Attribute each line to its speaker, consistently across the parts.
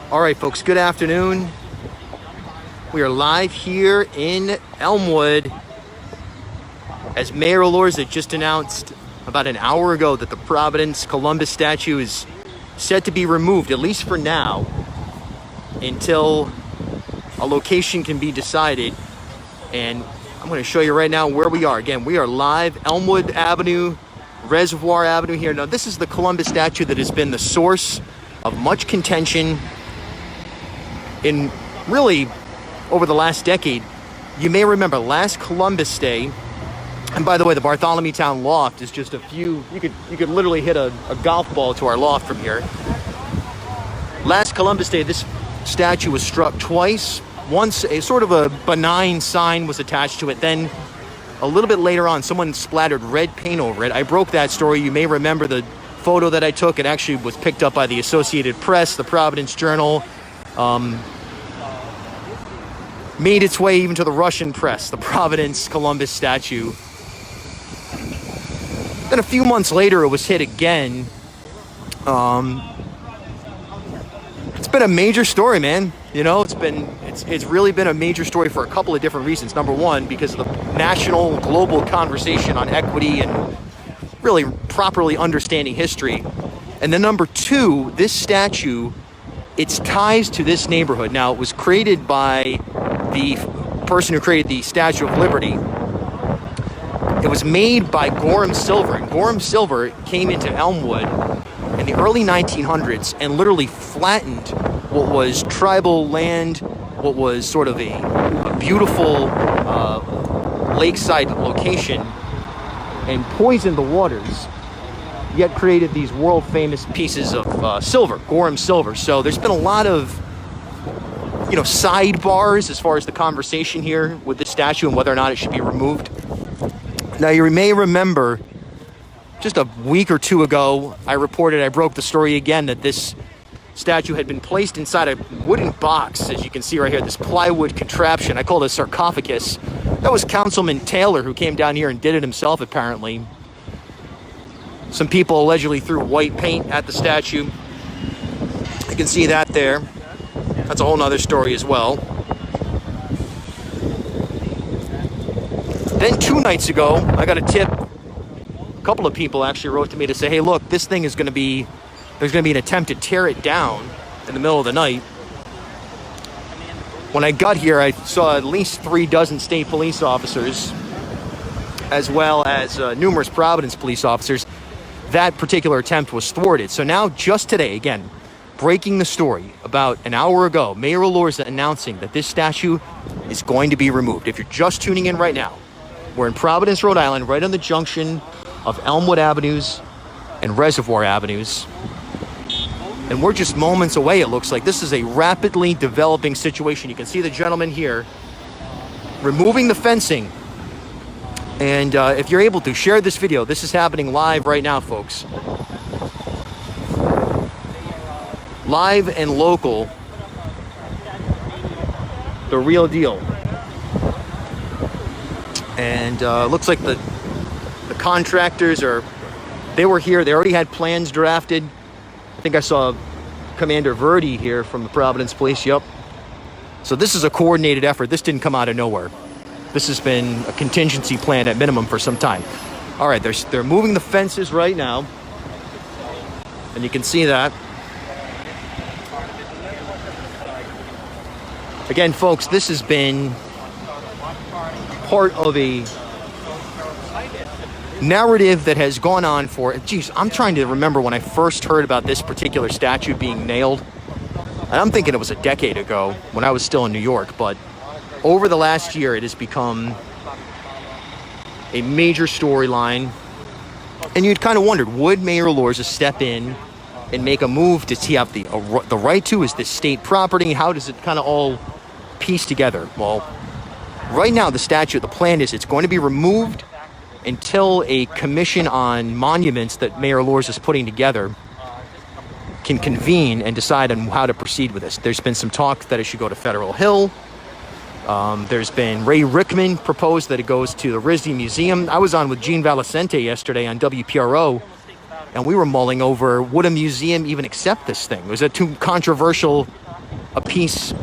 Speaker 1: All right, folks, good afternoon. We are live here in Elmwood as Mayor Elorza just announced about an hour ago that the Providence Columbus statue is set to be removed, at least for now, until a location can be decided. And I'm going to show you right now where we are. Again, we are live, Elmwood Avenue, Reservoir Avenue here. Now, this is the Columbus statue that has been the source of much contention in really over the last decade. You may remember last Columbus Day, and by the way, the Bartholomew Town loft is just a few, you could literally hit a golf ball to our loft from here. Last Columbus Day, this statue was struck twice. Once a sort of a benign sign was attached to it. Then a little bit later on, someone splattered red paint over it. I broke that story. You may remember the photo that I took. It actually was picked up by the Associated Press, the Providence Journal. Made its way even to the Russian press, the Providence Columbus statue. Then a few months later, it was hit again. It's been a major story, man. You know, it's really been a major story for a couple of different reasons. Number one, because of the national, global conversation on equity and really properly understanding history. And then number two, this statue, its ties to this neighborhood. Now, it was created by the person who created the Statue of Liberty. It was made by Gorham Silver. And Gorham Silver came into Elmwood in the early 1900s and literally flattened what was tribal land, what was sort of a beautiful lakeside location, and poisoned the waters, yet created these world-famous pieces of silver, Gorham Silver. So there's been a lot of sidebars as far as the conversation here with this statue and whether or not it should be removed. Now, you may remember just a week or two ago, I broke the story again that this statue had been placed inside a wooden box, as you can see right here, this plywood contraption. I call it a sarcophagus. That was Councilman Taylor who came down here and did it himself, apparently. Some people allegedly threw white paint at the statue. You can see that there. That's a whole nother story as well. Then 2 nights ago, I got a tip. A couple of people actually wrote to me to say, hey, look, this thing is there's going to be an attempt to tear it down in the middle of the night. When I got here, I saw at least 36 state police officers, as well as numerous Providence police officers. That particular attempt was thwarted. So now, just today, again, breaking the story about an hour ago, Mayor Elorza announcing that this statue is going to be removed. If you're just tuning in right now, we're in Providence, Rhode Island, right on the junction of Elmwood Avenues and Reservoir Avenues. And we're just moments away, it looks like. This is a rapidly developing situation. You can see the gentleman here removing the fencing. And if you're able to, share this video. This is happening live right now, folks. Live and local. The real deal. And looks like the contractors they were here. They already had plans drafted. I think I saw Commander Verdi here from the Providence Police. Yep. So this is a coordinated effort. This didn't come out of nowhere. This has been a contingency plan at minimum for some time. All right, they're moving the fences right now. And you can see that. Again, folks, this has been part of a narrative that has gone on for, I'm trying to remember when I first heard about this particular statue being nailed. And I'm thinking it was a decade ago when I was still in New York. But over the last year, it has become a major storyline. And you'd kind of wondered, would Mayor Elorza step in and make a move? Does he have the right to? Is this state property? How does it kind of all piece together? Well, right now, the plan is it's going to be removed until a commission on monuments that Mayor Elorza is putting together can convene and decide on how to proceed with this. There's been some talk that it should go to Federal Hill. There's been Ray Rickman proposed that it goes to the RISD Museum. I was on with Gene Valicente yesterday on WPRO, and we were mulling over, would a museum even accept this thing? Was it too controversial a piece,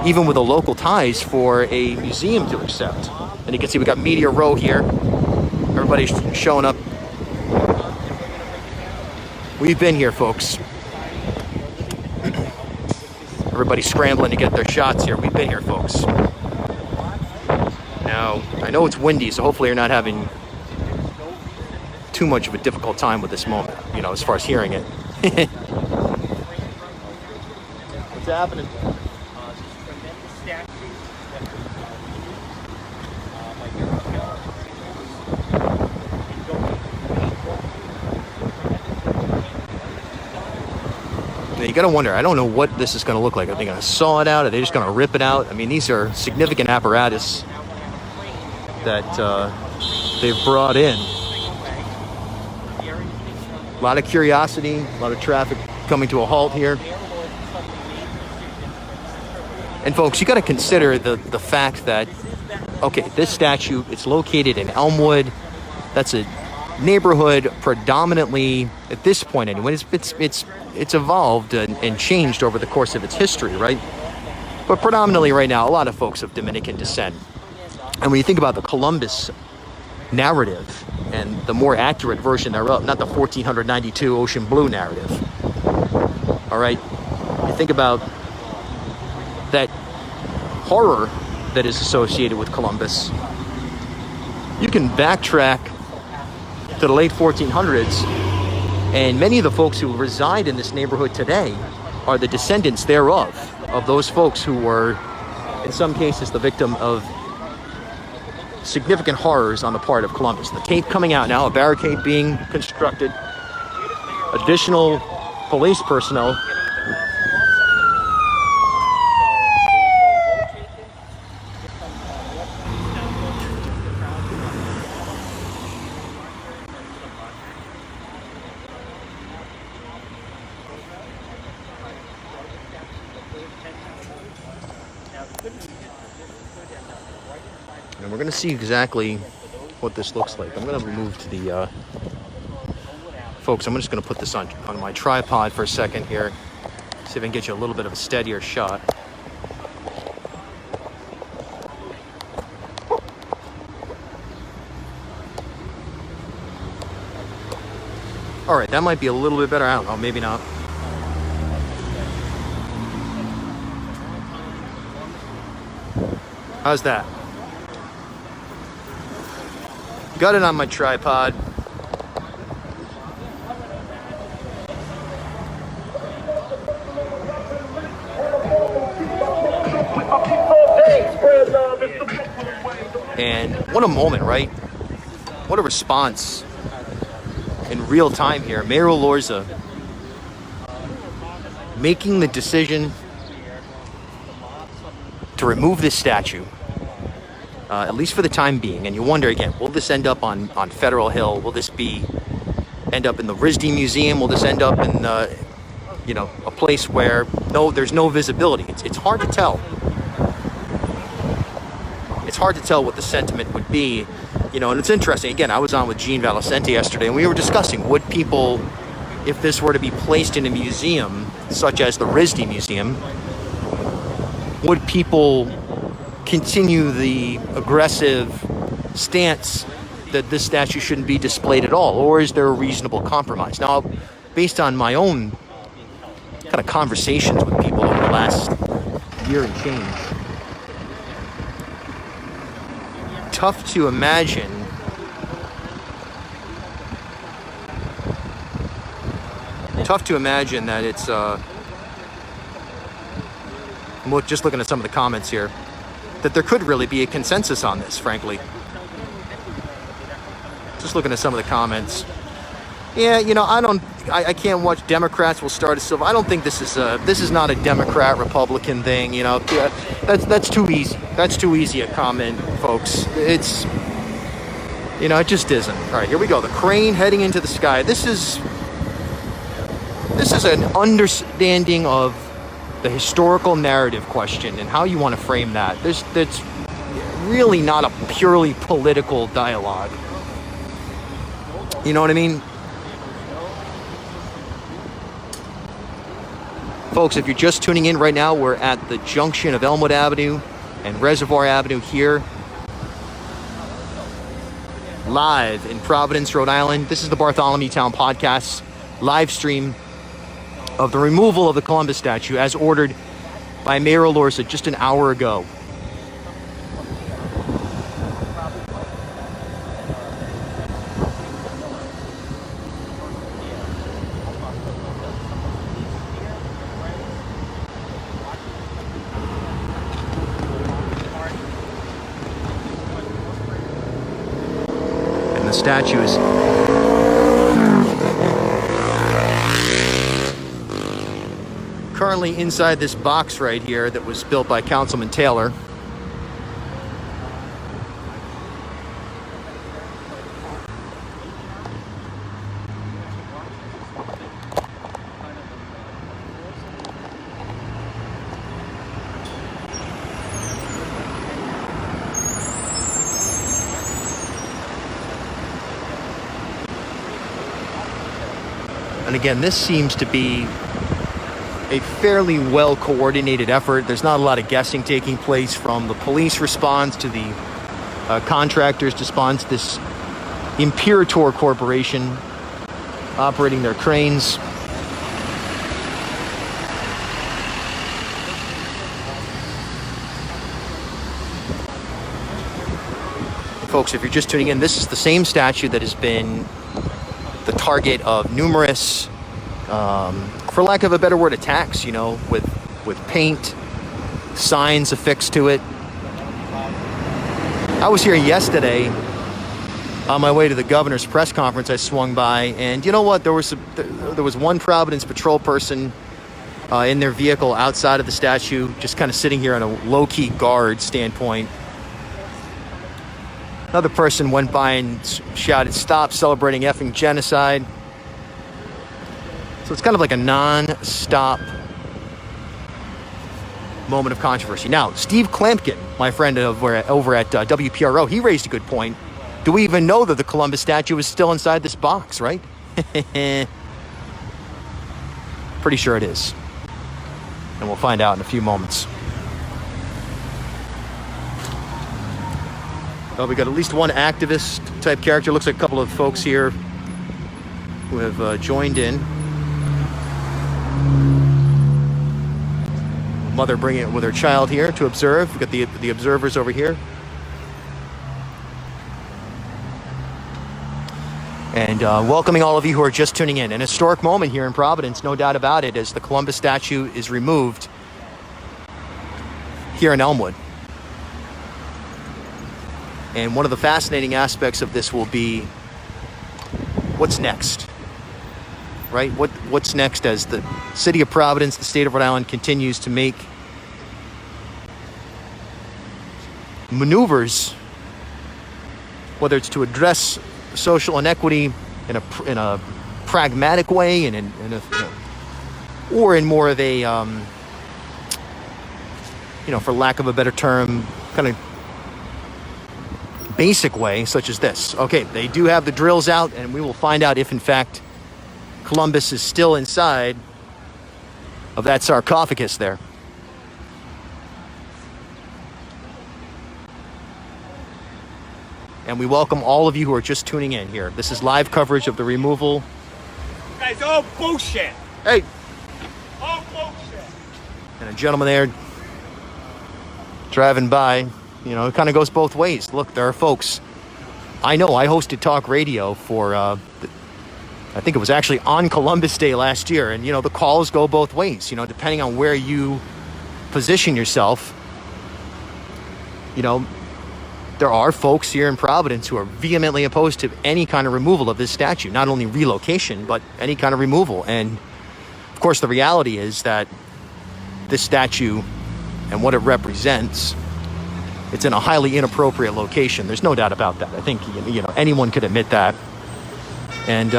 Speaker 1: even with the local ties, for a museum to accept. And you can see we got Media Row here. Everybody's showing up. We've been here, folks. Everybody's scrambling to get their shots here. We've been here, folks. Now, I know it's windy, so hopefully you're not having too much of a difficult time with this moment, you know, as far as hearing it. What's happening? You gotta wonder, I don't know what this is gonna look like. Are they gonna saw it out? Are they just gonna rip it out? I mean, these are significant apparatus that they've brought in. A lot of curiosity, a lot of traffic coming to a halt here. And folks, you gotta consider the fact that, okay, this statue, it's located in Elmwood. That's a neighborhood predominantly, at this point anyway, it's evolved and changed over the course of its history, right? But predominantly right now, a lot of folks of Dominican descent. And when you think about the Columbus narrative and the more accurate version thereof, not the 1492 Ocean Blue narrative, all right? You think about that horror that is associated with Columbus. You can backtrack to the late 1400s, and many of the folks who reside in this neighborhood today are the descendants thereof, of those folks who were, in some cases, the victim of significant horrors on the part of Columbus. The tape coming out now, a barricade being constructed, additional police personnel. And we're going to see exactly what this looks like. I'm going to move to the... folks, I'm just going to put this on my tripod for a second here. See if I can get you a little bit of a steadier shot. All right, that might be a little bit better. I don't know, maybe not. How's that? Got it on my tripod. And what a moment, right? What a response in real time here. Mayor Elorza making the decision to remove this statue, at least for the time being. And you wonder again, will this end up on Federal Hill? Will this end up in the RISD Museum? Will this end up in a place where there's no visibility? It's hard to tell. It's hard to tell what the sentiment would be, and it's interesting. Again, I was on with Gene Valicente yesterday, and we were discussing, would people, if this were to be placed in a museum, such as the RISD Museum, would people continue the aggressive stance that this statue shouldn't be displayed at all? Or is there a reasonable compromise? Now, based on my own kind of conversations with people over the last year and change, tough to imagine that it's just looking at some of the comments here, that there could really be a consensus on this, frankly. Just looking at some of the comments. Yeah, I can't watch Democrats will start a civil. I don't think this is not a Democrat Republican thing. That's too easy. That's too easy a comment, folks. It just isn't. All right, here we go. The crane heading into the sky. This is an understanding of the historical narrative question and how you want to frame that. That's really not a purely political dialogue. You know what I mean? Folks, if you're just tuning in right now, we're at the junction of Elmwood Avenue and Reservoir Avenue here, live in Providence, Rhode Island. This is the Bartholomew Town Podcast live stream of the removal of the Columbus statue as ordered by Mayor Elorza just an hour ago. The statue is currently inside this box right here that was built by Councilman Taylor. And again, this seems to be a fairly well-coordinated effort. There's not a lot of guessing taking place, from the police response to the contractors' response. This Imperator Corporation operating their cranes. Folks, if you're just tuning in, this is the same statue that has been the target of numerous, for lack of a better word, attacks, with paint, signs affixed to it. I was here yesterday on my way to the governor's press conference. I swung by, and you know what? There was one Providence patrol person in their vehicle outside of the statue, just kind of sitting here on a low-key guard standpoint. Another person went by and shouted, "Stop celebrating effing genocide." So it's kind of like a non-stop moment of controversy. Now, Steve Clampkin, my friend over at WPRO, he raised a good point. Do we even know that the Columbus statue is still inside this box, right? Pretty sure it is. And we'll find out in a few moments. We got at least one activist type character. Looks like a couple of folks here who have joined in. Mother bringing it with her child here to observe. We've got the observers over here. And welcoming all of you who are just tuning in. An historic moment here in Providence, no doubt about it, as the Columbus statue is removed here in Elmwood. And one of the fascinating aspects of this will be what's next, right? What's next as the city of Providence, the state of Rhode Island, continues to make maneuvers, whether it's to address social inequity in a pragmatic way, or in more of a, for lack of a better term, kind of basic way, such as this. Okay, they do have the drills out, and we will find out if, in fact, Columbus is still inside of that sarcophagus there. And we welcome all of you who are just tuning in here. This is live coverage of the removal.
Speaker 2: Guys, all bullshit.
Speaker 1: Hey.
Speaker 2: All bullshit.
Speaker 1: And a gentleman there driving by. It kind of goes both ways. Look, there are folks. I know I hosted talk radio for, I think it was actually on Columbus Day last year. And, the calls go both ways, depending on where you position yourself. There are folks here in Providence who are vehemently opposed to any kind of removal of this statue, not only relocation, but any kind of removal. And, of course, the reality is that this statue and what it represents, it's in a highly inappropriate location. There's no doubt about that. I think anyone could admit that. And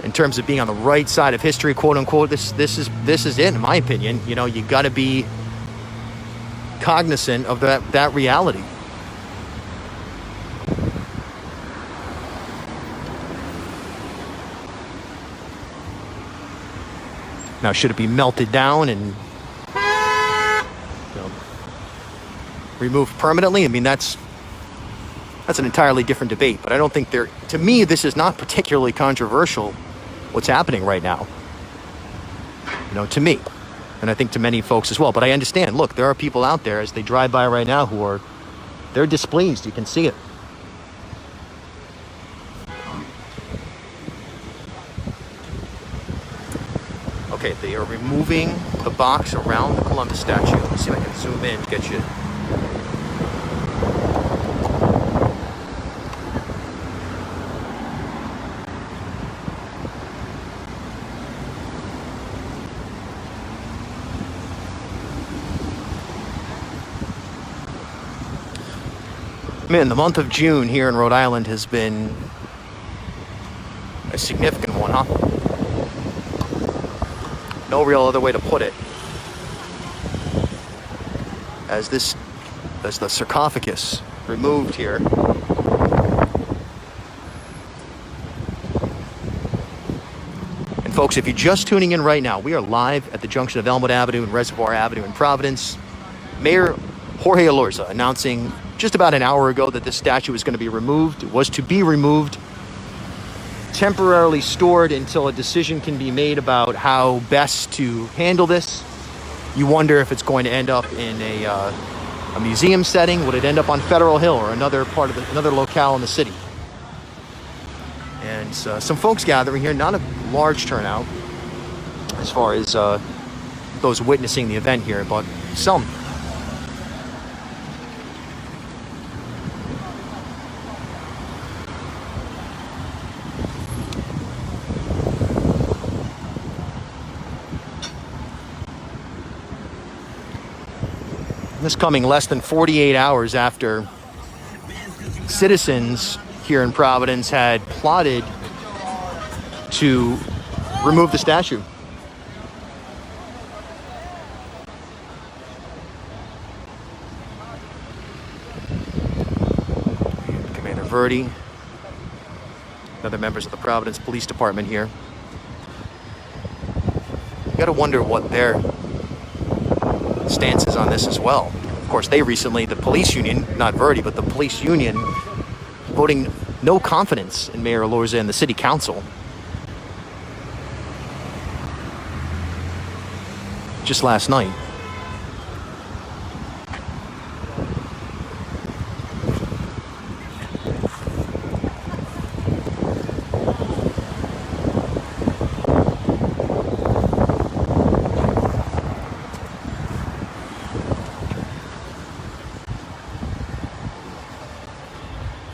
Speaker 1: in terms of being on the right side of history, quote unquote, this is it, in my opinion. You got to be cognizant of that reality. Now, should it be melted down and removed permanently? I mean, that's an entirely different debate. But I don't think to me, this is not particularly controversial, what's happening right now. To me. And I think to many folks as well. But I understand, look, there are people out there as they drive by right now they're displeased. You can see it. Okay, they are removing the box around the Columbus statue. Let me see if I can zoom in, get you. Man, the month of June here in Rhode Island has been a significant one, huh? No real other way to put it. As the sarcophagus removed here. And folks, if you're just tuning in right now, we are live at the junction of Elmwood Avenue and Reservoir Avenue in Providence. Mayor Jorge Elorza announcing just about an hour ago that this statue was going to be removed. It was to be removed, temporarily stored until a decision can be made about how best to handle this. You wonder if it's going to end up in a museum setting. Would it end up on Federal Hill or another locale in the city? And some folks gathering here, not a large turnout as far as those witnessing the event here, but some. This coming less than 48 hours after citizens here in Providence had plotted to remove the statue. Commander Verdi, other members of the Providence Police Department here. You gotta wonder what their stances on this as well. Of course, the police union, not Verdi, but the police union, voting no confidence in Mayor Elorza and the city council. Just last night.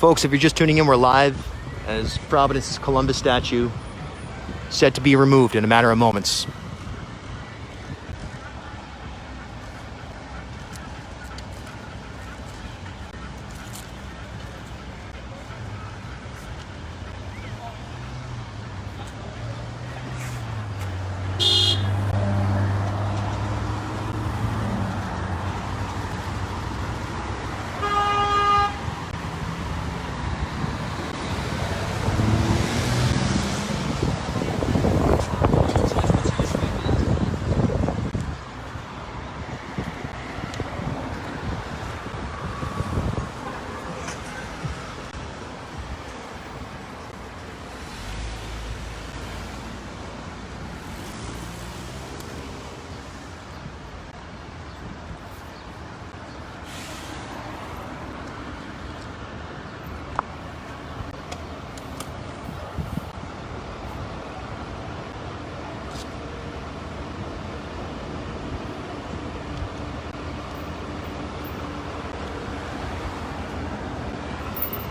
Speaker 1: Folks, if you're just tuning in, we're live as Providence's Columbus statue set to be removed in a matter of moments.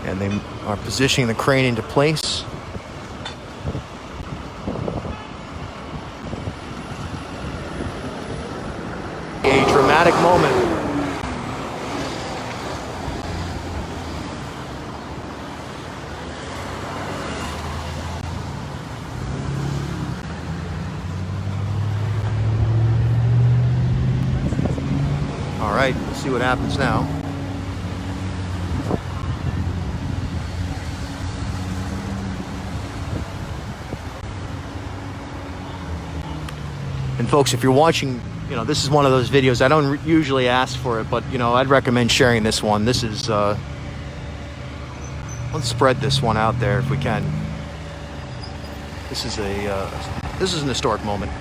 Speaker 1: And they are positioning the crane into place. A dramatic moment. All right, we'll see what happens now. And folks, if you're watching, this is one of those videos, I don't usually ask for it, but, I'd recommend sharing this one. This is, let's spread this one out there if we can. This is an historic moment.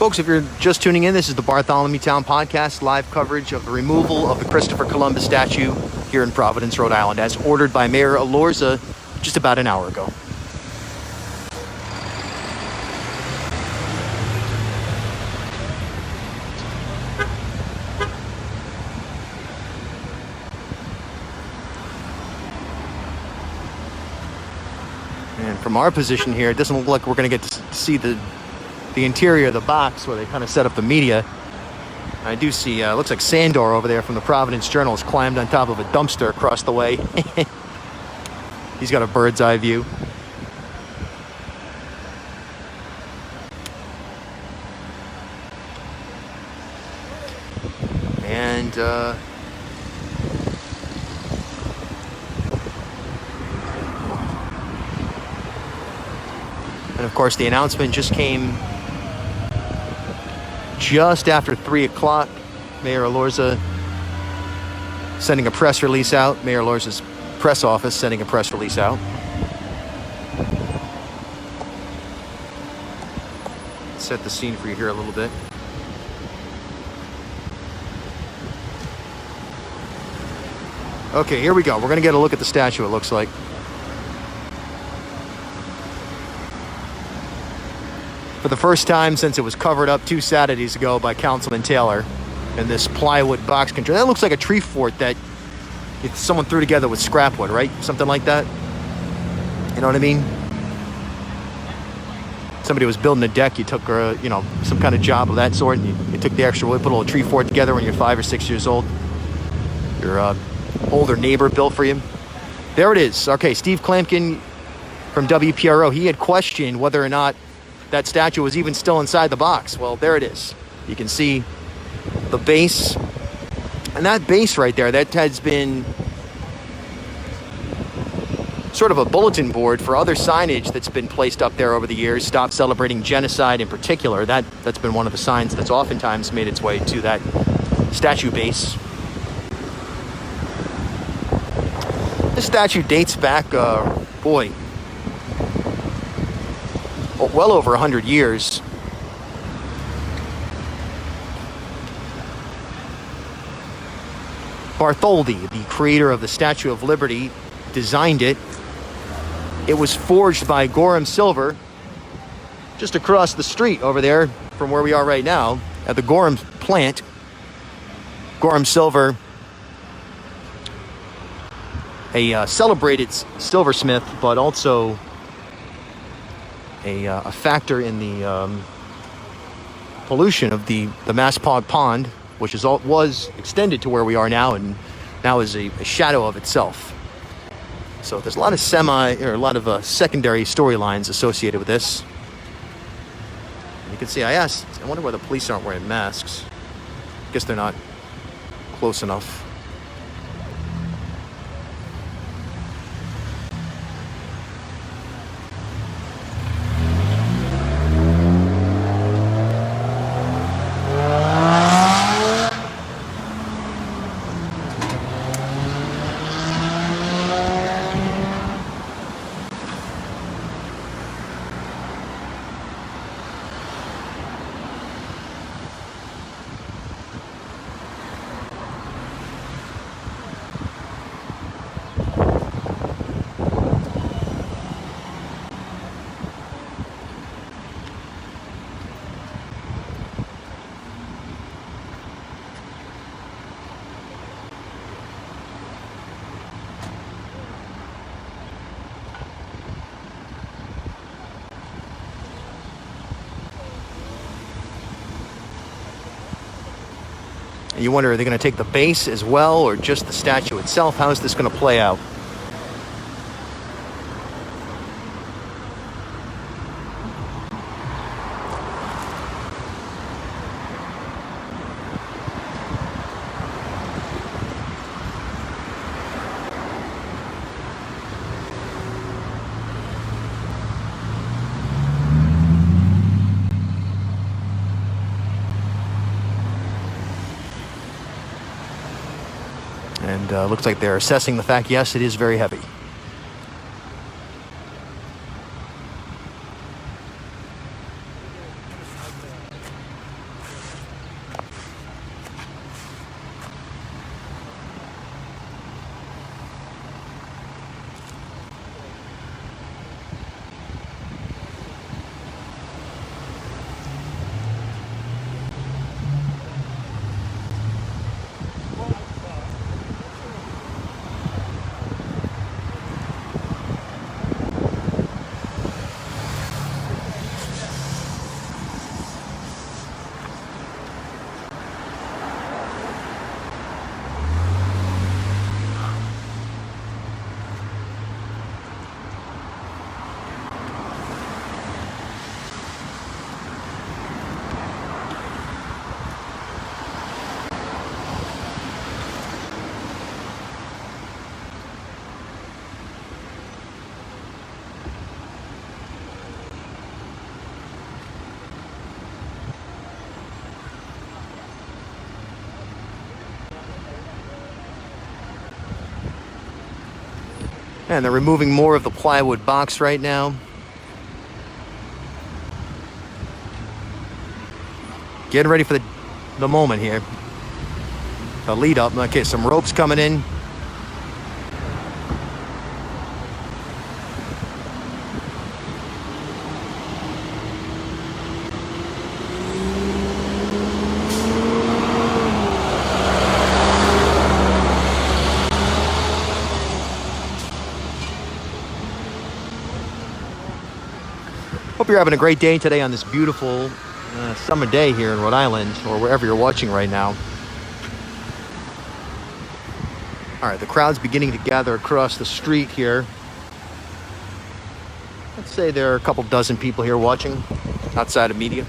Speaker 1: Folks, if you're just tuning in, this is the Bartholomew Town Podcast, live coverage of the removal of the Christopher Columbus statue here in Providence, Rhode Island, as ordered by Mayor Elorza just about an hour ago. And from our position here, it doesn't look like we're going to get to see the interior of the box where they kind of set up the media. I do see, looks like Sandor over there from the Providence Journal has climbed on top of a dumpster across the way. He's got a bird's eye view. And, of course, the announcement just came just after 3 o'clock. Mayor Elorza sending a press release out. Mayor Elorza's press office sending a press release out. Set the scene for you here a little bit. Okay, here we go. We're going to get a look at the statue, it looks like. For the first time since it was covered up 2 Saturdays ago by Councilman Taylor in this plywood box container. That looks like a tree fort that someone threw together with scrap wood, right? Something like that. You know what I mean? Somebody was building a deck, you took, some kind of job of that sort, and you took the extra wood, put a little tree fort together when you're 5 or 6 years old. Your older neighbor built for you. There it is. Okay, Steve Klampkin from WPRO, he had questioned whether or not that statue was even still inside the box. Well, there it is. You can see the base. And that base right there, that has been sort of a bulletin board for other signage that's been placed up there over the years. Stop celebrating genocide in particular. That's been one of the signs that's oftentimes made its way to that statue base. This statue dates back, well over 100 years. Bartholdi, the creator of the Statue of Liberty, designed it. It was forged by Gorham Silver just across the street over there from where we are right now at the Gorham plant. Gorham Silver, a celebrated silversmith, but also a factor in the pollution of the Masspog Pond, which was extended to where we are now, and now is a shadow of itself. So there's a lot of secondary storylines associated with this. You can see, I wonder why the police aren't wearing masks. I guess they're not close enough. You wonder, are they going to take the base as well or just the statue itself? How is this going to play out? And looks like they're assessing the fact, yes, it is very heavy. And they're removing more of the plywood box right now. Getting ready for the moment here. The lead up. Okay, some ropes coming in. Hope you're having a great day today on this beautiful summer day here in Rhode Island, or wherever you're watching right now. All right, the crowd's beginning to gather across the street here. Let's say there are a couple dozen people here watching outside of media.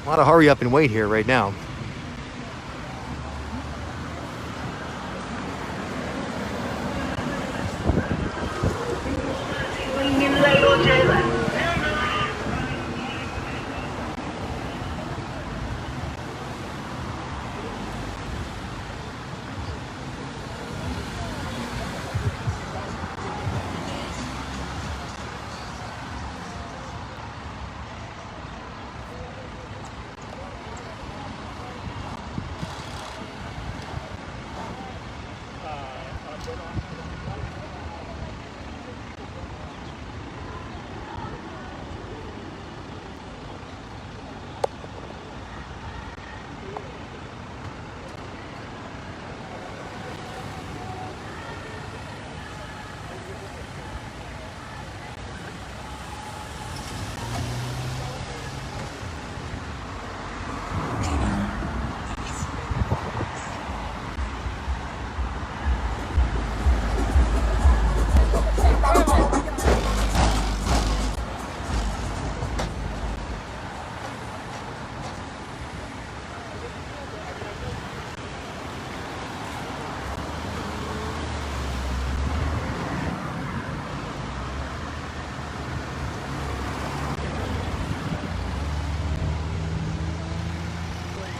Speaker 1: A lot of hurry up and wait here right now.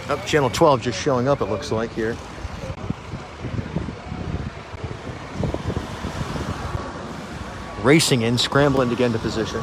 Speaker 1: Up, Channel 12 just showing up, it looks like, here. Racing in, scrambling to get into position.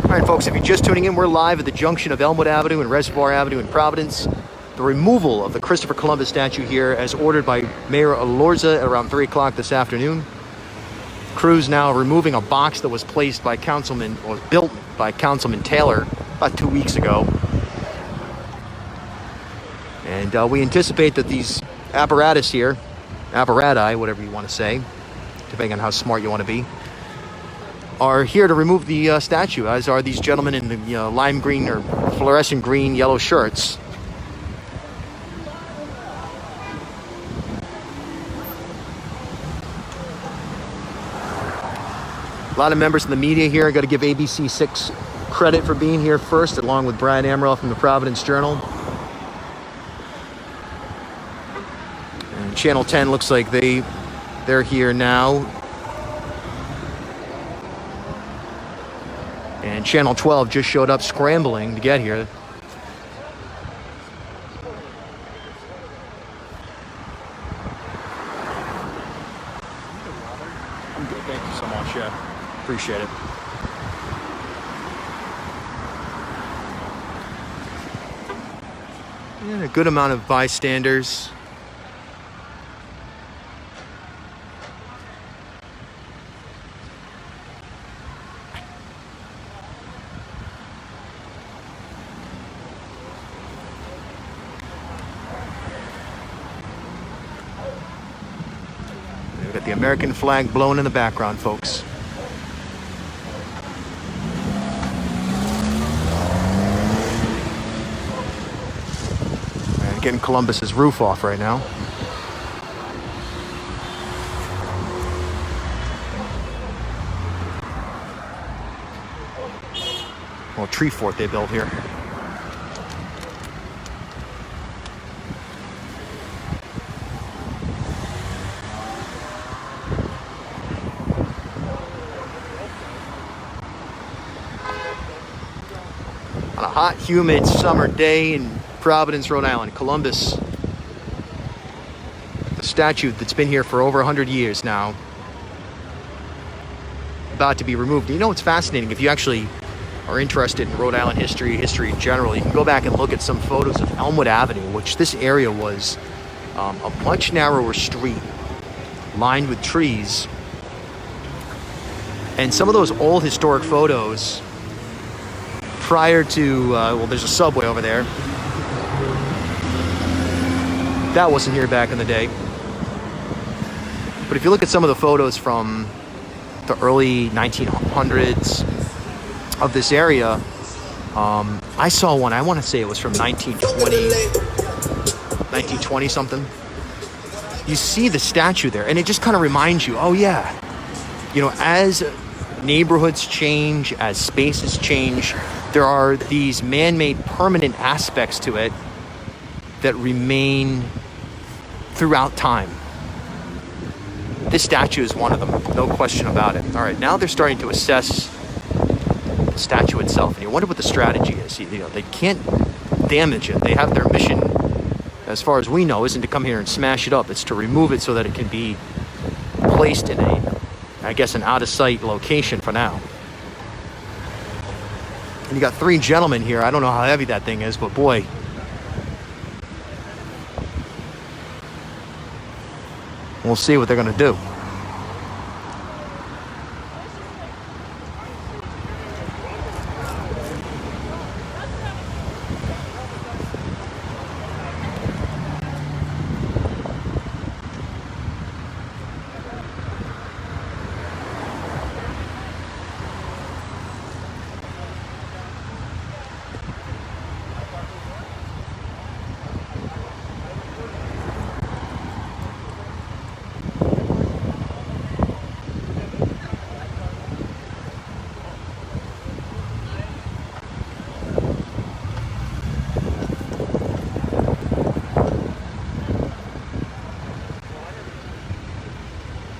Speaker 1: All right, folks, if you're just tuning in, we're live at the junction of Elmwood Avenue and Reservoir Avenue in Providence. The removal of the Christopher Columbus statue here as ordered by Mayor Elorza at around 3 o'clock this afternoon. Crews now removing a box that was placed by Councilman, or built by Councilman Taylor about 2 weeks ago. And we anticipate that these apparatus here, apparati, whatever you want to say, depending on how smart you want to be, are here to remove the statue, as are these gentlemen in the lime green or fluorescent green yellow shirts. A lot of members of the media here. I got to give ABC6 credit for being here first, along with Brian Amaral from the Providence Journal. And Channel 10 looks like they're here now. And Channel 12 just showed up scrambling to get here.
Speaker 2: I'm good. Thank you so much. Yeah.
Speaker 1: Appreciate it. And a good amount of bystanders. We've got the American flag blowing in the background, folks. And getting Columbus's roof off right now. Well, tree fort they built here. On a hot, humid summer day in Providence, Rhode Island, Columbus, the statue that's been here for over 100 years now, about to be removed. You know what's fascinating? If you actually are interested in Rhode Island history in general, you can go back and look at some photos of Elmwood Avenue, which this area was a much narrower street lined with trees. And some of those old historic photos prior to, well, there's a subway over there. That wasn't here back in the day. But if you look at some of the photos from the early 1900s of this area, I saw one, I want to say it was from 1920 something. You see the statue there, and it just kind of reminds you, oh yeah, you know, as neighborhoods change, as spaces change, there are these man-made permanent aspects to it that remain throughout time. This statue is one of them, no question about it. All right, now they're starting to assess the statue itself, and you wonder what the strategy is. You know, they can't damage it. They have their mission, as far as we know, isn't to come here and smash it up. It's to remove it so that it can be placed in I guess, an out-of-sight location for now. And you got 3 gentlemen here. I don't know how heavy that thing is, but boy. We'll see what they're going to do.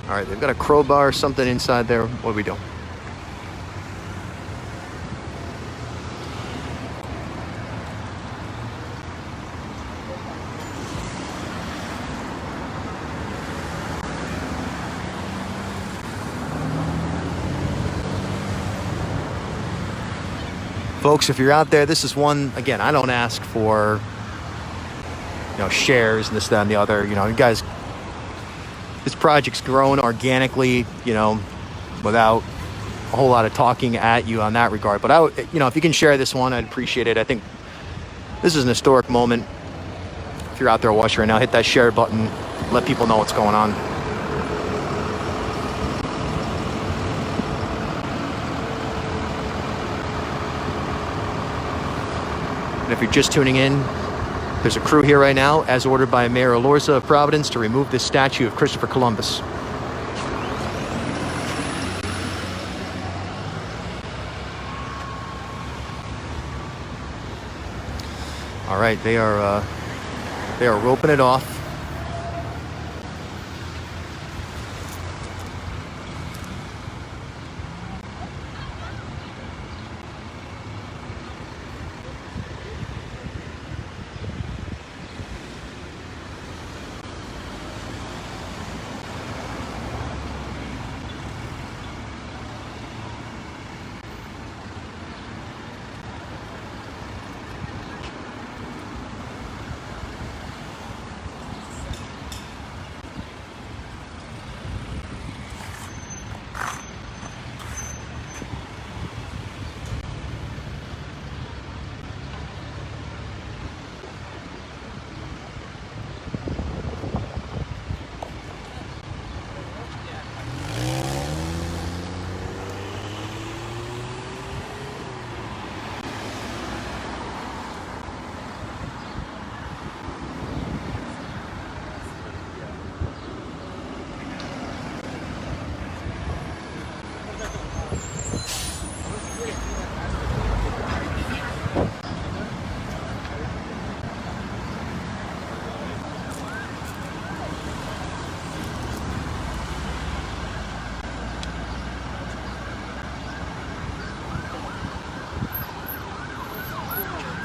Speaker 1: All right, they've got a crowbar or something inside there. What do we do? Folks, if you're out there, this is one, again, I don't ask for, you know, shares and this, that, and the other. You know, you guys, this project's grown organically, you know, without a whole lot of talking at you on that regard. But, you know, if you can share this one, I'd appreciate it. I think this is an historic moment. If you're out there watching right now, hit that share button. Let people know what's going on. And if you're just tuning in, there's a crew here right now, as ordered by Mayor Elorza of Providence, to remove this statue of Christopher Columbus. All right, they are roping it off.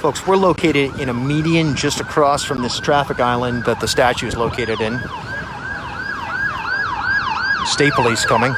Speaker 1: Folks, we're located in a median just across from this traffic island that the statue is located in. State police coming.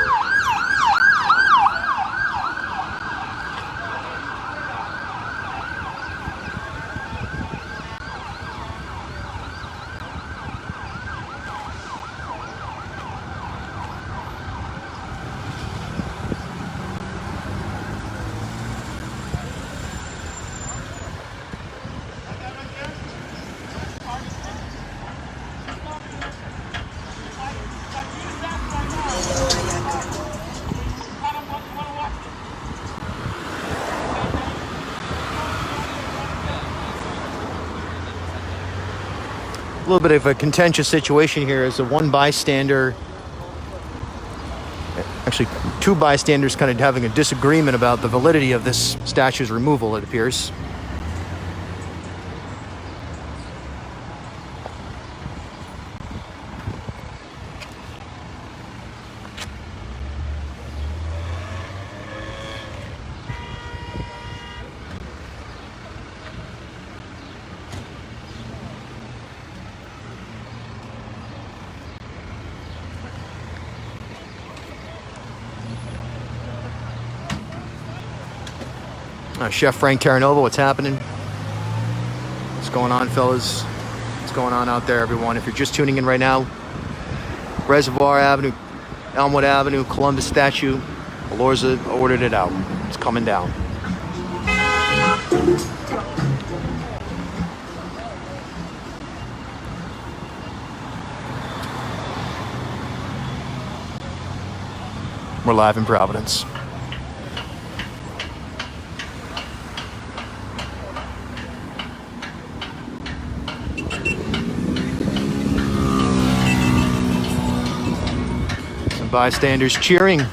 Speaker 1: A little bit of a contentious situation here as one bystander, actually two bystanders, kind of having a disagreement about the validity of this statue's removal, it appears. Chef Frank Terranova, what's happening? What's going on, fellas? What's going on out there, everyone? If you're just tuning in right now, Reservoir Avenue, Elmwood Avenue, Columbus statue, Elorza ordered it out. It's coming down. We're live in Providence. Bystanders cheering.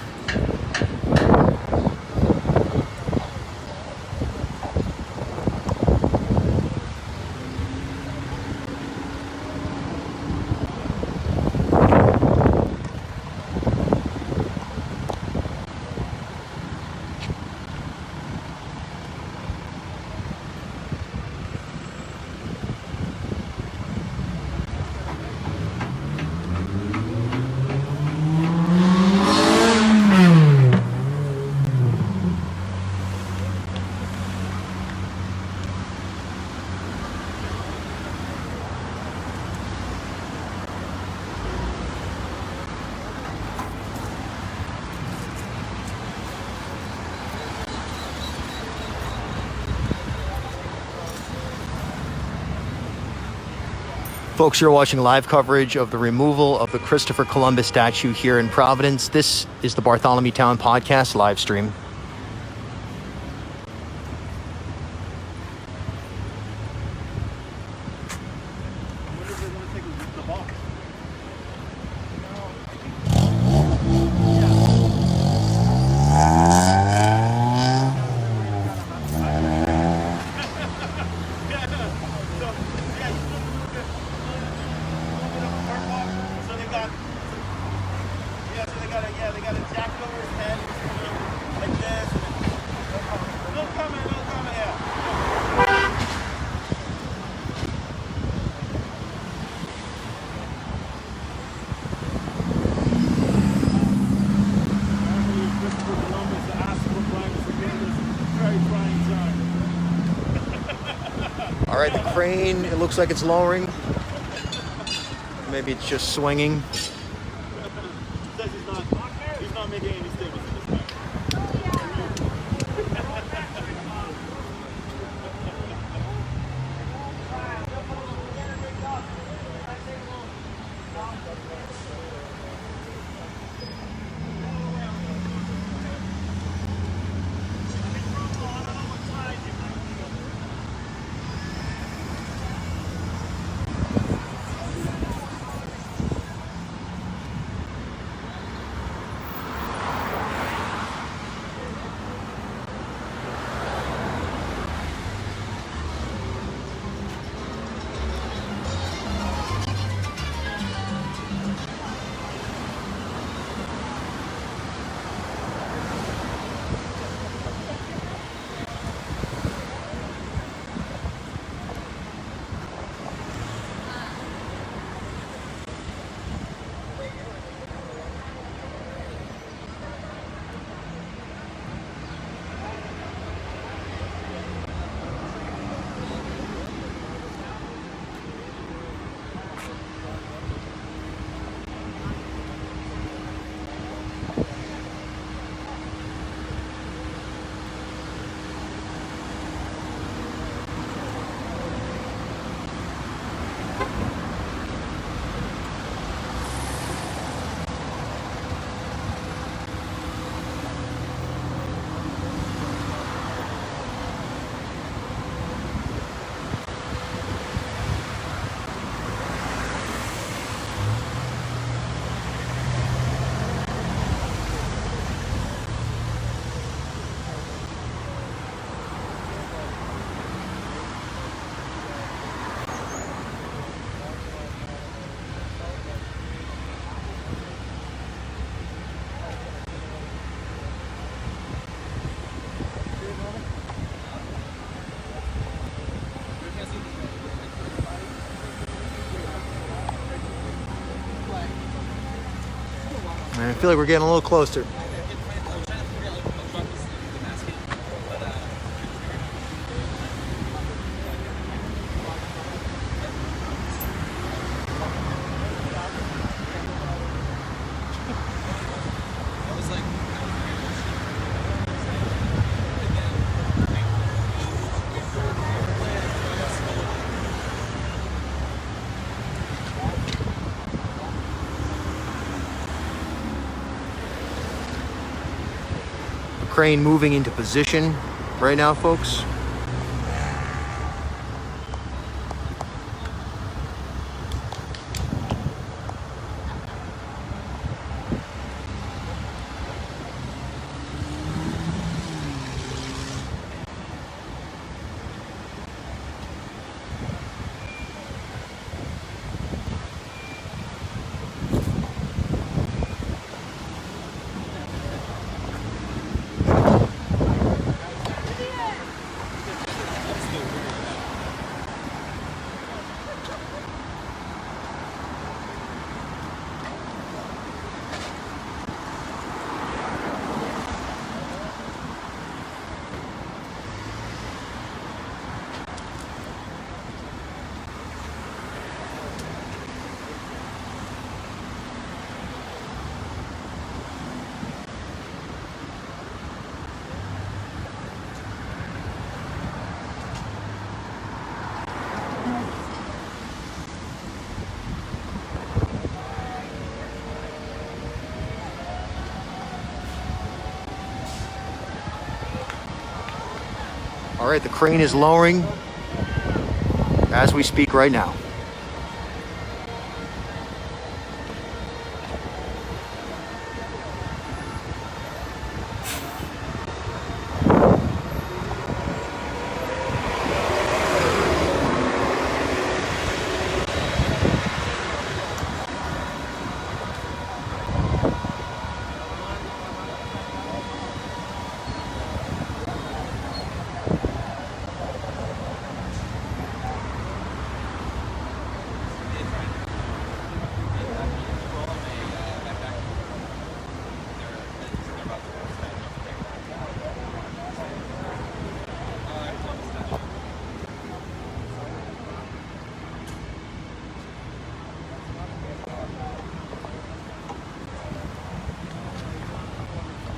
Speaker 1: Folks, you're watching live coverage of the removal of the Christopher Columbus statue here in Providence. This is the Bartholomew Town Podcast live stream. All right, the crane, it looks like it's lowering. Maybe it's just swinging.
Speaker 2: He's not making any statements at this time.
Speaker 1: feel like we're getting a little closer. Crane moving into position right now, folks. All right, the crane is lowering as we speak right now.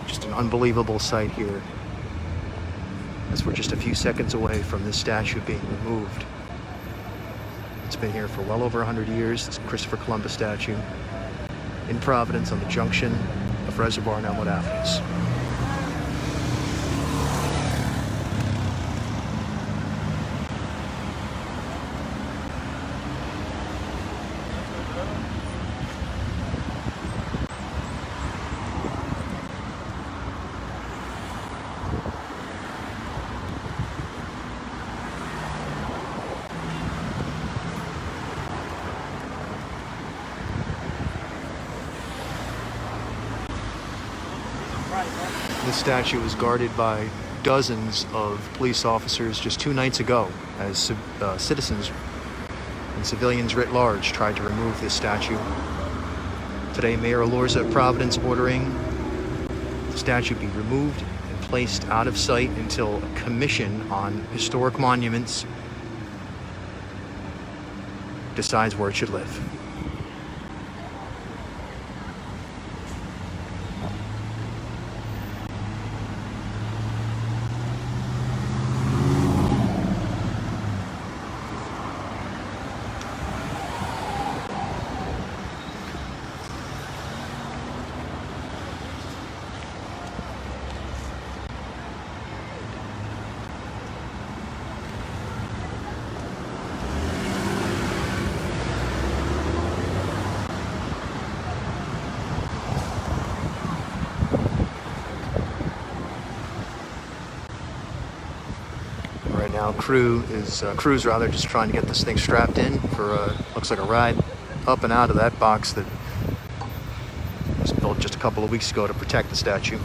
Speaker 1: Just an unbelievable sight here, as we're just a few seconds away from this statue being removed. It's been here for well over 100 years, this Christopher Columbus statue in Providence on the junction of Reservoir and Elmwood Avenues. This statue was guarded by dozens of police officers just 2 nights ago as citizens and civilians writ large tried to remove this statue. Today, Mayor Elorza of Providence ordering the statue be removed and placed out of sight until a commission on historic monuments decides where it should live. Right now, crews just trying to get this thing strapped in for looks like a ride up and out of that box that was built just a couple of weeks ago to protect the statue.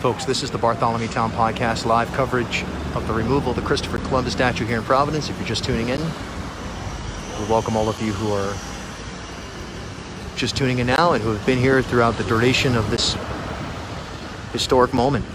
Speaker 1: folks, this is the Bartholomew Town Podcast, live coverage of the removal of the Christopher Columbus statue here in Providence. If you're just tuning in, we welcome all of you who are just tuning in now and who have been here throughout the duration of this historic moment.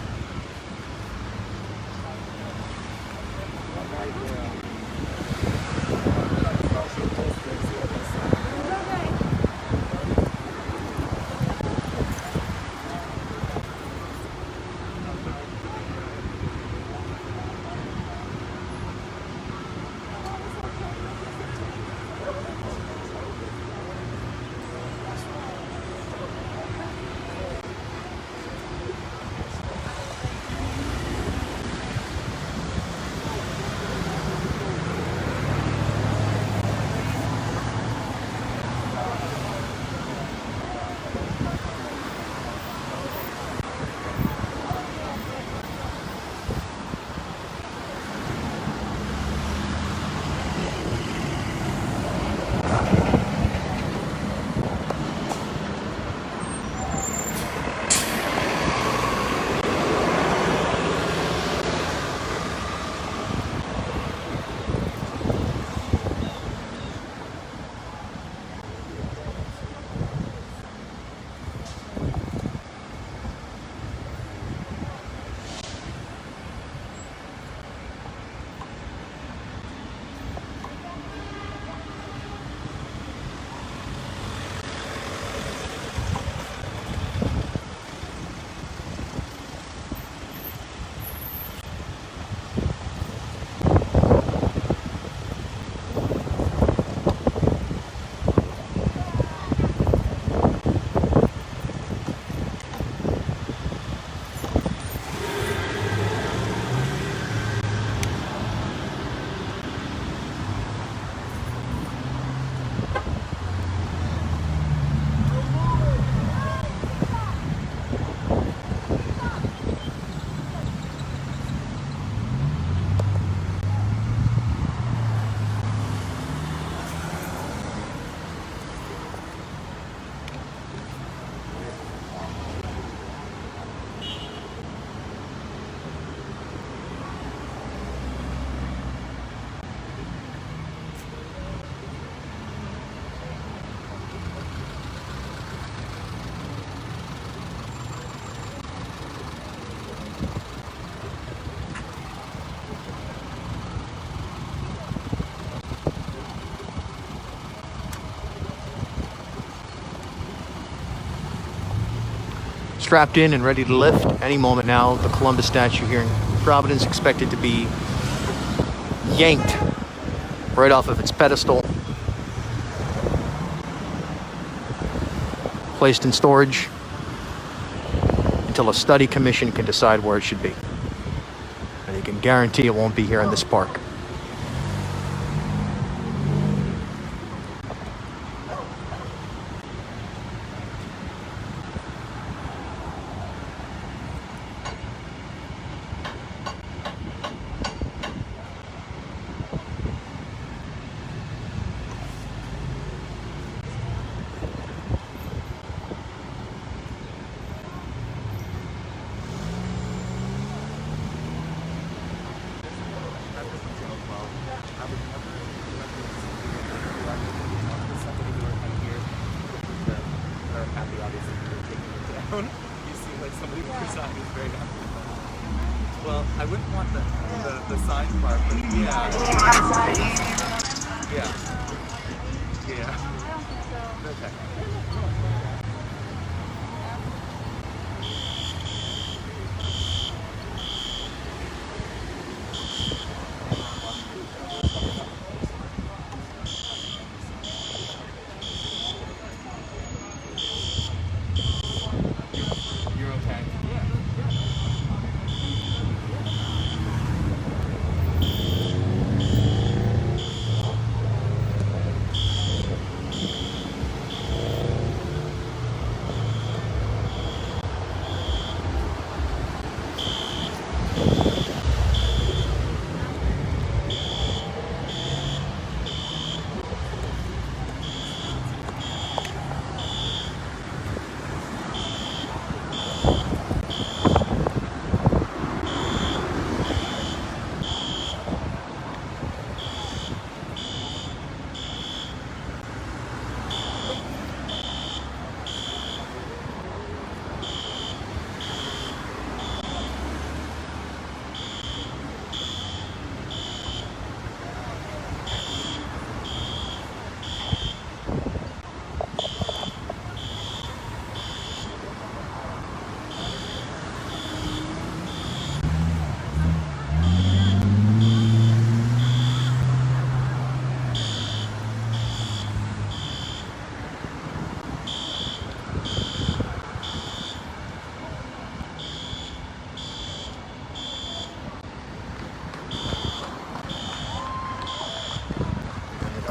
Speaker 1: Strapped in and ready to lift any moment now. The Columbus statue here in Providence expected to be yanked right off of its pedestal, placed in storage until a study commission can decide where it should be. And you can guarantee it won't be here in this park.
Speaker 2: You seem like somebody with your sign is very happy. Well, I wouldn't want the sign part, but yeah. Yeah. Yeah. Okay.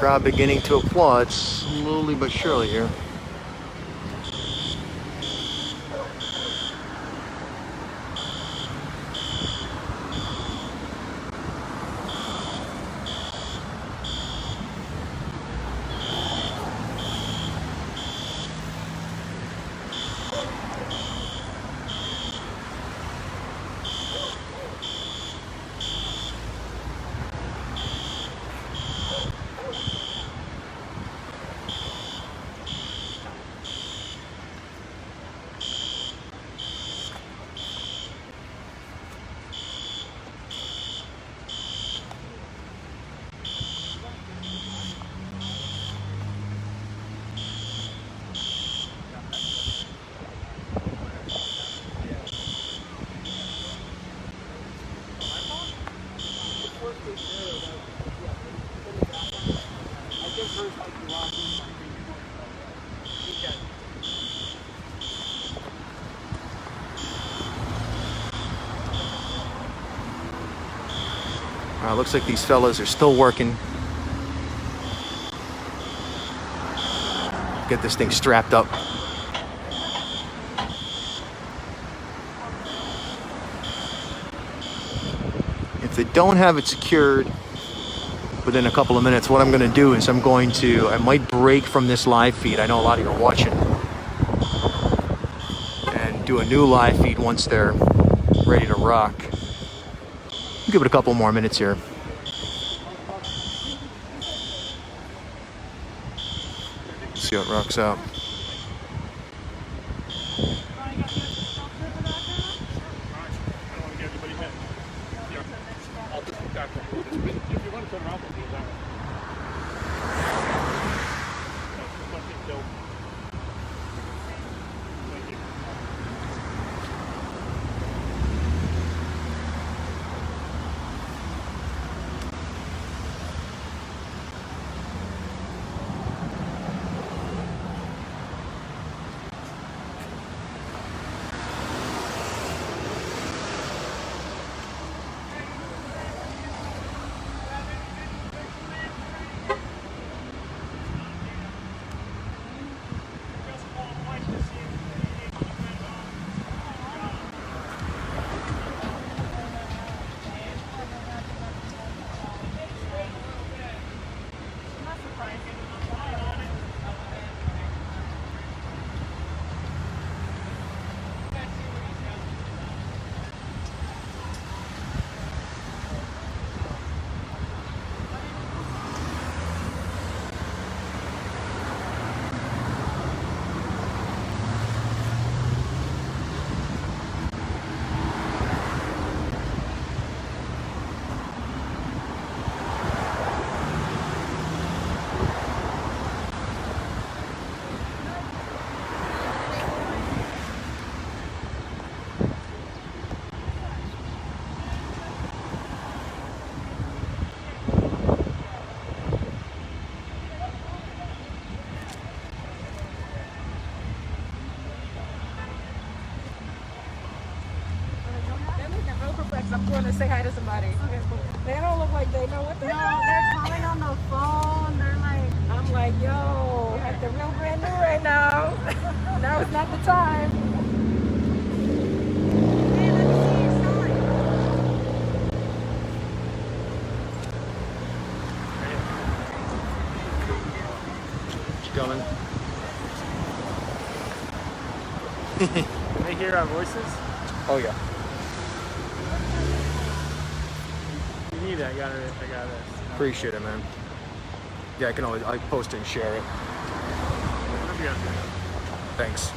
Speaker 1: Crowd beginning to applaud slowly but surely here. Looks like these fellas are still working. Get this thing strapped up. If they don't have it secured within a couple of minutes, what I'm going to do is I might break from this live feed. I know a lot of you are watching. And do a new live feed once they're ready to rock. Give it a couple more minutes here. See how it rocks out.
Speaker 3: I'm going to say hi to somebody. They don't look like they know what they're doing. They're calling on the phone. They're like, I'm like, yo, like they're real brand new right now. Now is not the time. Hey, let me see your sign.
Speaker 1: Keep coming.
Speaker 4: Can they hear our voices?
Speaker 1: Oh yeah.
Speaker 4: You need that. I got it.
Speaker 1: Appreciate it, man. Yeah, I post it and share it.
Speaker 4: Whatever you gotta do.
Speaker 1: Thanks.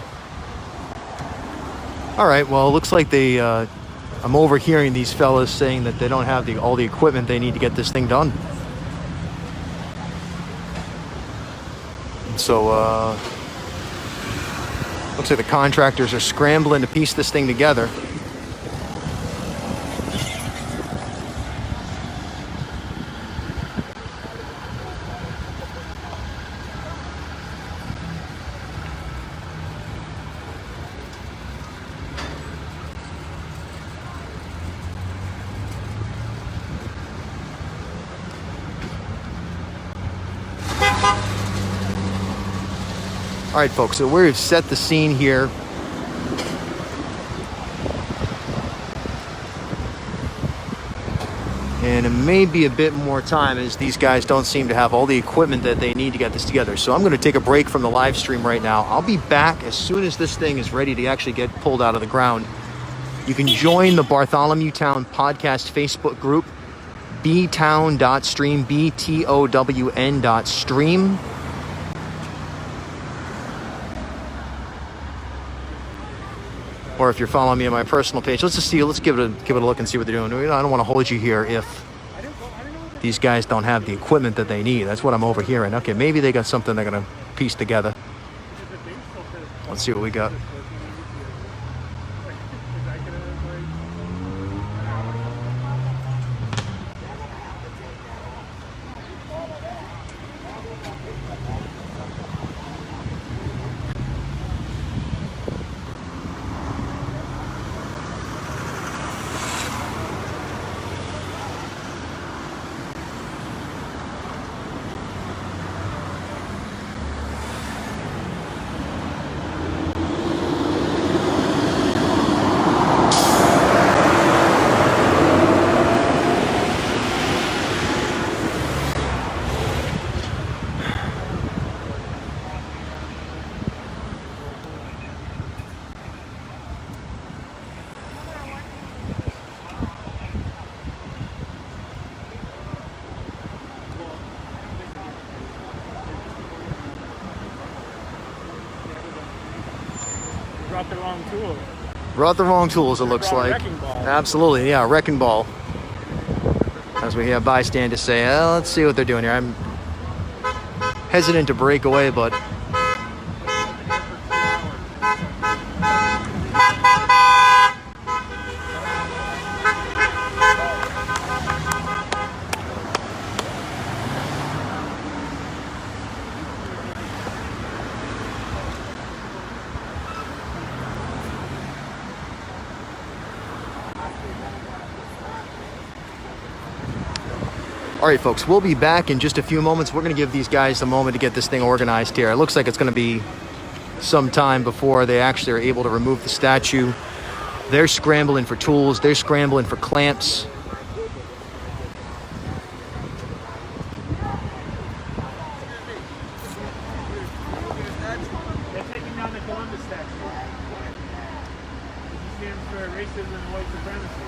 Speaker 1: All right, well, it looks like I'm overhearing these fellas saying that they don't have all the equipment they need to get this thing done. So, looks like the contractors are scrambling to piece this thing together. All right, folks, so we've set the scene here. And it may be a bit more time as these guys don't seem to have all the equipment that they need to get this together. So I'm going to take a break from the live stream right now. I'll be back as soon as this thing is ready to actually get pulled out of the ground. You can join the Bartholomew Town Podcast Facebook group, btown.stream, btown.stream. Or if you're following me on my personal page, let's give it a look and see what they're doing. I don't want to hold you here if these guys don't have the equipment that they need. That's what I'm overhearing. Okay, maybe they got something they're gonna piece together. Let's see what we got.
Speaker 4: Brought the wrong tool.
Speaker 1: Brought the wrong tools, it looks like.
Speaker 4: Wrecking ball.
Speaker 1: Absolutely, yeah, wrecking ball. As we have bystanders say, let's see what they're doing here. I'm hesitant to break away, but all right, folks, we'll be back in just a few moments. We're going to give these guys a moment to get this thing organized here. It looks like it's going to be some time before they actually are able to remove the statue. They're scrambling for tools. They're scrambling for clamps.
Speaker 4: They're taking down the Columbus statue. He stands for racism and white supremacy.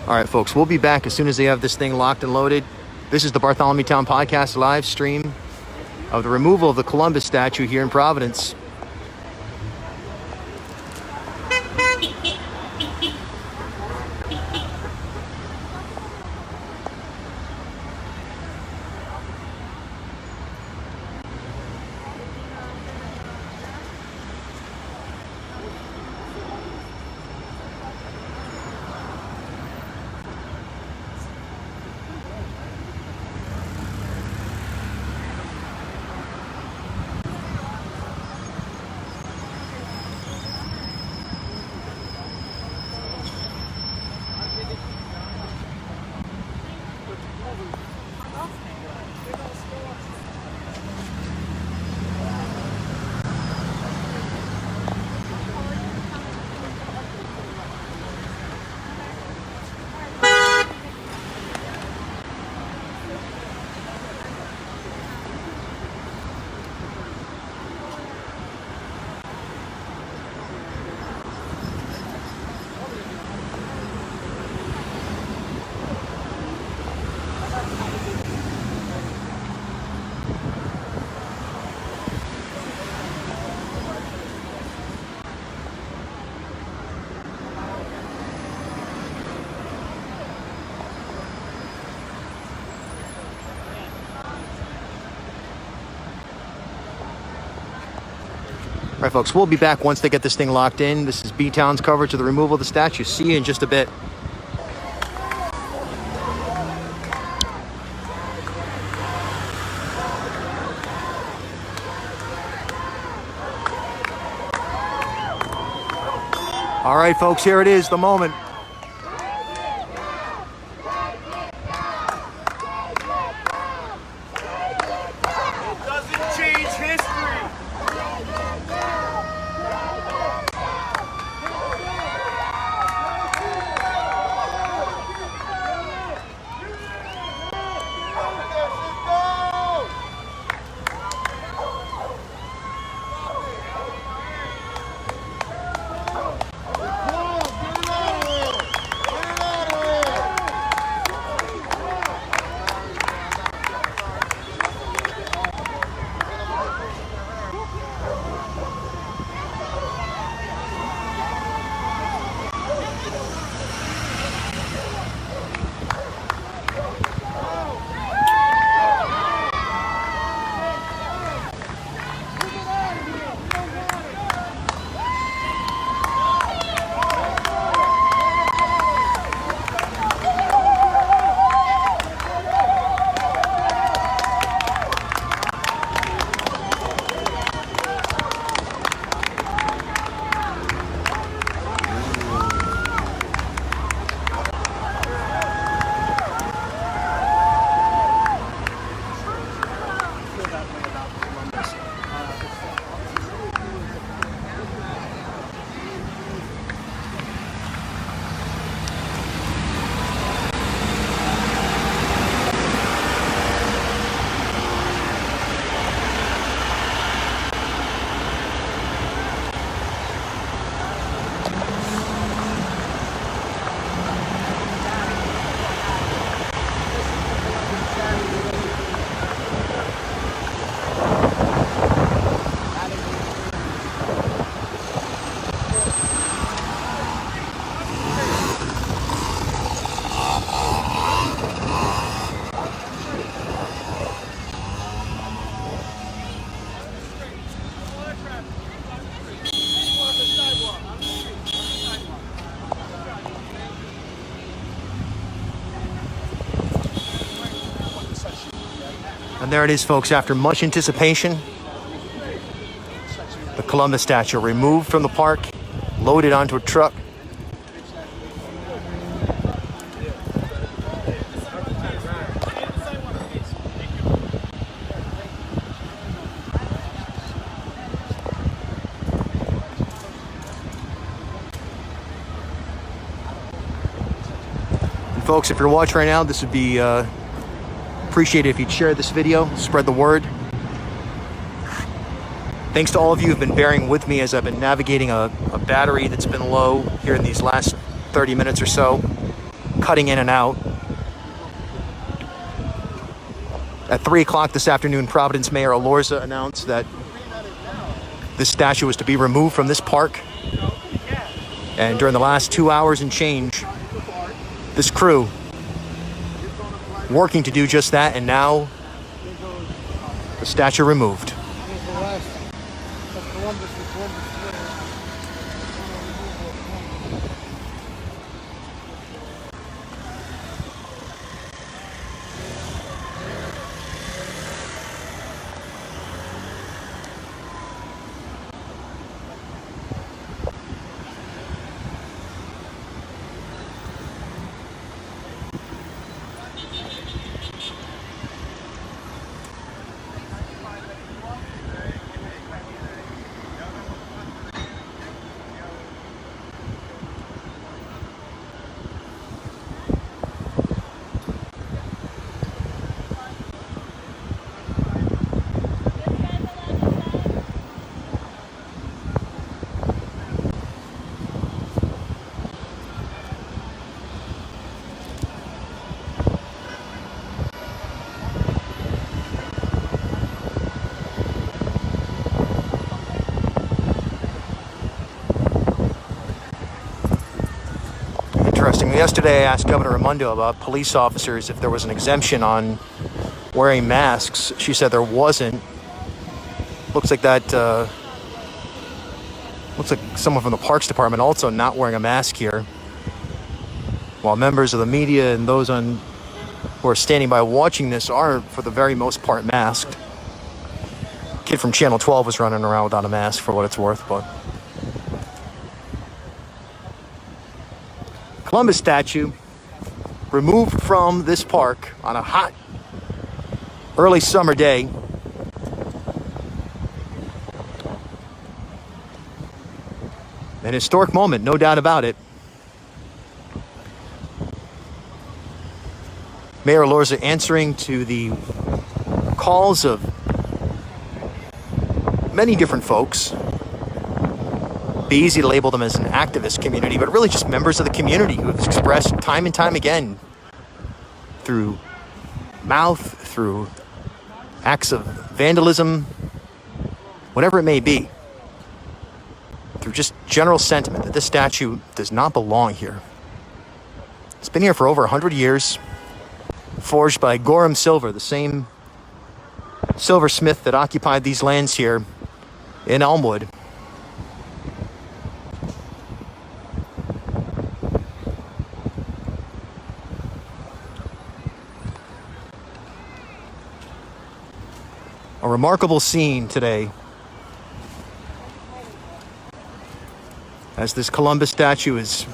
Speaker 1: All right, folks, we'll be back as soon as they have this thing locked and loaded. This is the Bartholomew Town Podcast live stream of the removal of the Columbus statue here in Providence. All right, folks, we'll be back once they get this thing locked in. This is B-Town's coverage of the removal of the statue. See you in just a bit. All right, folks, here it is, the moment.
Speaker 4: Doesn't change history.
Speaker 1: And there it is, folks, after much anticipation, the Columbus statue removed from the park, loaded onto a truck. And folks, if you're watching right now, this would be appreciate it if you'd share this video, spread the word. Thanks to all of you who've been bearing with me as I've been navigating a battery that's been low here in these last 30 minutes or so, cutting in and out. At 3 o'clock this afternoon, Providence Mayor Elorza announced that this statue was to be removed from this park. And during the last 2 hours and change, this crew working to do just that, and now the statue removed. Yesterday, I asked Governor Raimondo about police officers if there was an exemption on wearing masks. She said there wasn't. Looks like someone from the Parks Department also not wearing a mask here, while members of the media and those who are standing by watching this are, for the very most part, masked. Kid from Channel 12 was running around without a mask, for what it's worth, but Columbus statue removed from this park on a hot early summer day. An historic moment, no doubt about it. Mayor Elorza answering to the calls of many different folks. Be easy to label them as an activist community, but really just members of the community who have expressed time and time again through mouth, through acts of vandalism, whatever it may be, through just general sentiment that this statue does not belong here. It's been here for over 100 years, forged by Gorham Silver, the same silversmith that occupied these lands here in Elmwood. A remarkable scene today as this Columbus statue is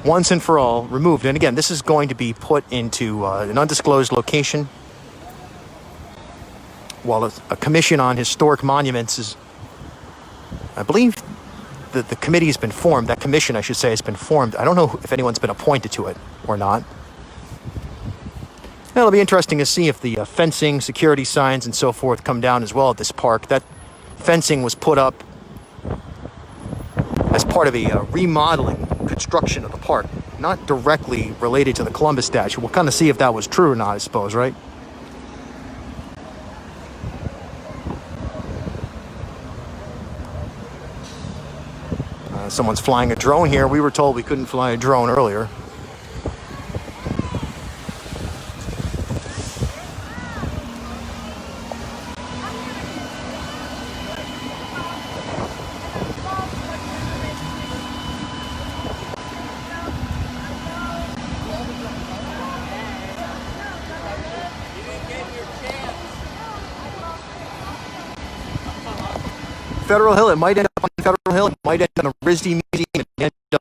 Speaker 1: once and for all removed. And again, this is going to be put into an undisclosed location, while a commission on historic monuments is, I believe that the committee has been formed, that commission I should say has been formed. I don't know if anyone's been appointed to it or not. It'll be interesting to see if the fencing, security signs, and so forth come down as well at this park. That fencing was put up as part of a remodeling construction of the park, not directly related to the Columbus statue. We'll kind of see if that was true or not, I suppose, right? Someone's flying a drone here. We were told we couldn't fly a drone earlier. Federal Hill, it might end up on Federal Hill, it might end up on a RISD museum, it might end